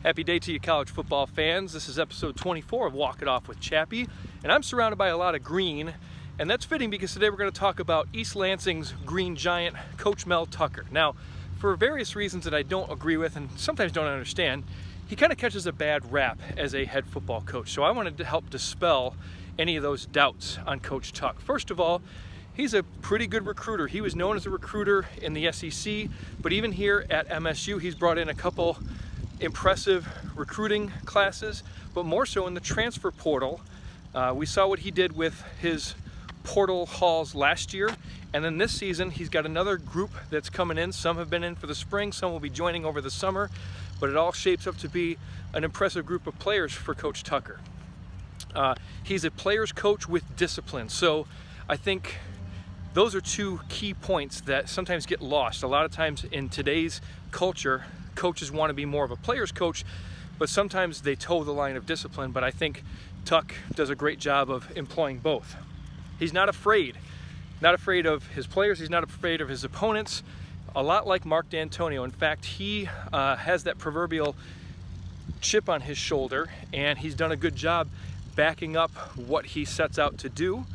Happy day to you college football fans. This is episode 24 of Walk It Off with Chappy, and I'm surrounded by a lot of green, and that's fitting because today we're going to talk about East Lansing's green giant, Coach Mel Tucker. Now, for various reasons that I don't agree with and sometimes don't understand, he kind of catches a bad rap as a head football coach. So I wanted to help dispel any of those doubts on Coach Tuck. First of all, he's a pretty good recruiter. He was known as a recruiter in the SEC, but even here at MSU, he's brought in a couple impressive recruiting classes, but more so in the transfer portal. We saw what he did with his portal hauls last year, and then this season he's got another group that's coming in. Some have been in for the spring, some will be joining over the summer, but it all shapes up to be an impressive group of players for Coach Tucker. He's a player's coach with discipline, so I think those are two key points that sometimes get lost. A lot of times in today's culture, coaches want to be more of a player's coach, but sometimes they toe the line of discipline. But I think Tuck does a great job of employing both. He's not afraid of his players. He's not afraid of his opponents, a lot like Mark Dantonio. In fact, he has that proverbial chip on his shoulder, and he's done a good job backing up what he sets out to do.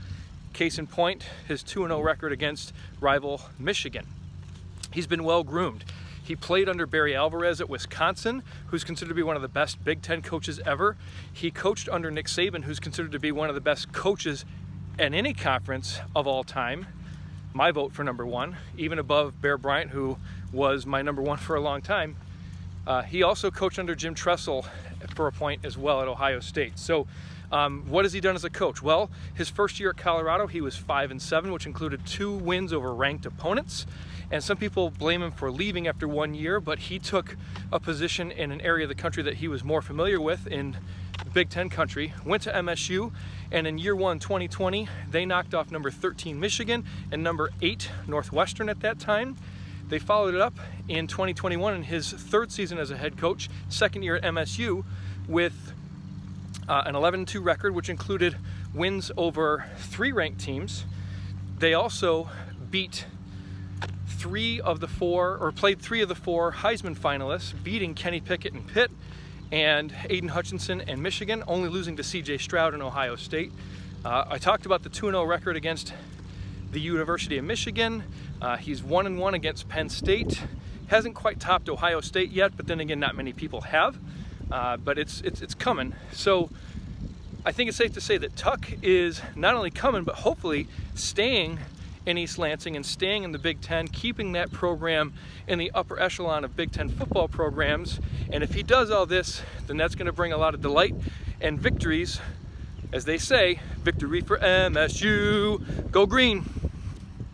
Case in point, his 2-0 record against rival Michigan. He's been well groomed. He played under Barry Alvarez at Wisconsin, who's considered to be one of the best Big Ten coaches ever. He coached under Nick Saban, who's considered to be one of the best coaches in any conference of all time. My vote for number one, even above Bear Bryant, who was my number one for a long time. He also coached under Jim Tressel for a point as well at Ohio State. So what has he done as a coach? Well, his first year at Colorado, he was 5-7, which included 2 wins over ranked opponents. And some people blame him for leaving after 1 year, but he took a position in an area of the country that he was more familiar with in Big Ten country, went to MSU, and in year 1, 2020, they knocked off number 13 Michigan and number 8 Northwestern at that time. They followed it up in 2021 in his 3rd season as a head coach, 2nd year at MSU, with an 11-2 record, which included wins over 3 ranked teams. They also beat 3 of the 4 Heisman finalists, beating Kenny Pickett and Pitt, and Aiden Hutchinson and Michigan, only losing to C.J. Stroud in Ohio State. I talked about the 2-0 record against the University of Michigan. He's 1-1 against Penn State. Hasn't quite topped Ohio State yet, but then again, not many people have. But it's coming. So I think it's safe to say that Tuck is not only coming, but hopefully staying in East Lansing and staying in the Big Ten, keeping that program in the upper echelon of Big Ten football programs. And if he does all this, then that's going to bring a lot of delight and victories. As they say, victory for MSU. Go green.